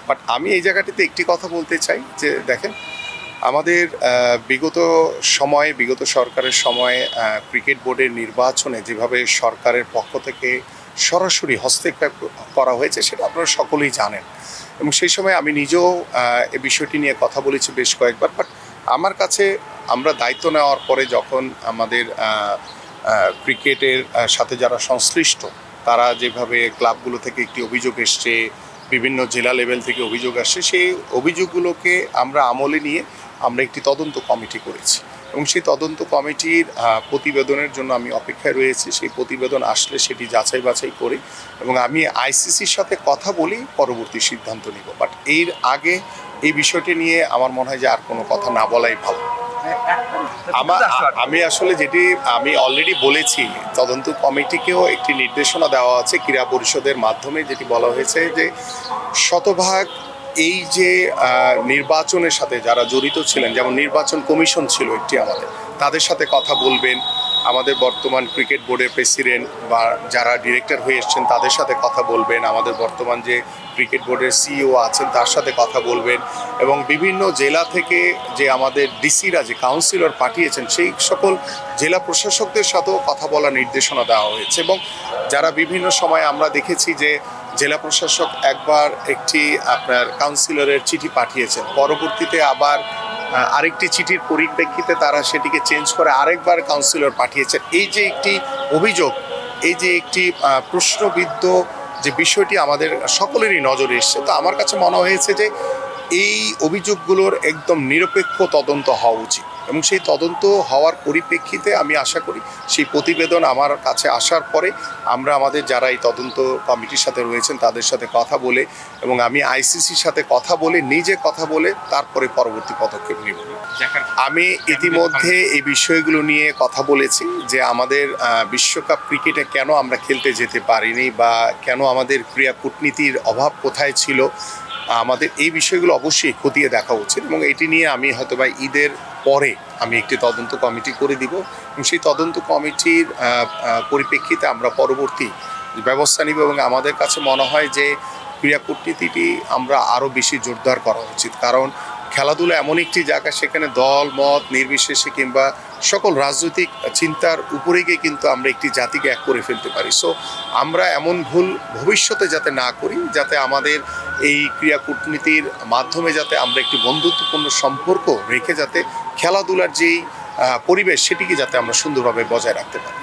But আমি এই জায়গাটিতে একটি কথা বলতে চাই যে দেখেন, আমাদের বিগত সরকারের সময়ে ক্রিকেট বোর্ডের নির্বাচনে যেভাবে সরকারের পক্ষ থেকে সরাসরি হস্তক্ষেপ করা হয়েছে সেটা আপনারা সকলেই জানেন, এবং সেই সময় আমি নিজেও এ বিষয়টি নিয়ে কথা বলেছি বেশ কয়েকবার। বাট আমার কাছে আমরা দায়িত্ব নেওয়ার পরে যখন আমাদের ক্রিকেটের সাথে যারা সংশ্লিষ্ট তারা যেভাবে ক্লাবগুলো থেকে একটি অভিযোগ এসছে, বিভিন্ন জেলা লেভেল থেকে অভিযোগ আসছে, সেই অভিযোগগুলোকে আমরা আমলে নিয়ে আমরা একটি তদন্ত কমিটি করেছি, এবং সেই তদন্ত কমিটির প্রতিবেদনের জন্য আমি অপেক্ষায় রয়েছি। সেই প্রতিবেদন আসলে সেটি যাচাই বাছাই করি এবং আমি আইসিসির সাথে কথা বলি, পরবর্তী সিদ্ধান্ত নিব। বাট এর আগে এই বিষয়টি নিয়ে আমার মনে হয় যে আর কোনো কথা না বলাই ভালো। আমি আসলে আমি অলরেডি বলেছি, তদন্ত কমিটিকেও একটি নির্দেশনা দেওয়া আছে ক্রীড়া পরিষদের মাধ্যমে, যেটি বলা হয়েছে যে শতভাগ এই যে নির্বাচনের সাথে যারা জড়িত ছিলেন, যেমন নির্বাচন কমিশন ছিল একটি আমাদের, তাদের সাথে কথা বলবেন, আমাদের বর্তমান ক্রিকেট বোর্ডের প্রেসিডেন্ট বা যারা ডিরেক্টর হয়ে এসছেন তাদের সাথে কথা বলবেন, আমাদের বর্তমান যে ক্রিকেট বোর্ডের সিইও আছেন তার সাথে কথা বলবেন, এবং বিভিন্ন জেলা থেকে যে আমাদের ডিসিরা যে কাউন্সিলর পাঠিয়েছেন সেই সকল জেলা প্রশাসকদের সাথেও কথা বলার নির্দেশনা দেওয়া হয়েছে। এবং যারা বিভিন্ন সময় আমরা দেখেছি যে জেলা প্রশাসক একবার একটি আপনার কাউন্সিলরের চিঠি পাঠিয়েছেন, পরবর্তীতে আবার আরেকটি চিঠির পরিপ্রেক্ষিতে তারা সেটিকে চেঞ্জ করে আরেকবার কাউন্সিলর পাঠিয়েছেন। এই যে একটি অভিযোগ, এই যে একটি প্রশ্নবিদ্ধ যে বিষয়টি আমাদের সকলেরই নজরে এসছে, তো আমার কাছে মনে হয়েছে যে এই অভিযোগগুলোর একদম নিরপেক্ষ তদন্ত হওয়া উচিত, এবং সেই তদন্ত হওয়ার পরিপ্রেক্ষিতে আমি আশা করি সেই প্রতিবেদন আমার কাছে আসার পরে আমরা আমাদের যারা এই তদন্ত কমিটির সাথে রয়েছেন তাদের সাথে কথা বলে, এবং আমি আইসিসির সাথে কথা বলে, নিজে কথা বলে তারপরে পরবর্তী পদক্ষেপ নিব। আমি ইতিমধ্যে এই বিষয়গুলো নিয়ে কথা বলেছি যে আমাদের বিশ্বকাপ ক্রিকেটে কেন আমরা খেলতে যেতে পারিনি বা কেন আমাদের ক্রীড়া কূটনীতির অভাব কোথায় ছিল, আমাদের এই বিষয়গুলো অবশ্যই খতিয়ে দেখা উচিত, এবং এটি নিয়ে আমি হয়তো বা ঈদের পরে আমি একটি তদন্ত কমিটি করে দিব, এবং সেই তদন্ত কমিটির পরিপ্রেক্ষিতে আমরা পরবর্তী ব্যবস্থা নিব। এবং আমাদের কাছে মনে হয় যে ক্রীড়া কূটনীতিটি আমরা আরও বেশি জোরদার করা উচিত, কারণ খেলাধুলা এমন একটি জায়গা, সেখানে দল মত নির্বিশেষে কিংবা সকল রাজনৈতিক চিন্তার উপরে গিয়ে কিন্তু আমরা একটি জাতিকে এক করে ফেলতে পারি। সো আমরা এমন ভুল ভবিষ্যতে যাতে না করি, যাতে আমাদের এই ক্রীড়া কূটনীতির মাধ্যমে যাতে আমরা একটি বন্ধুত্বপূর্ণ সম্পর্ক রেখে যাতে খেলাধুলার যেই পরিবেশ সেটিকে যাতে আমরা সুন্দরভাবে বজায় রাখতে পারি।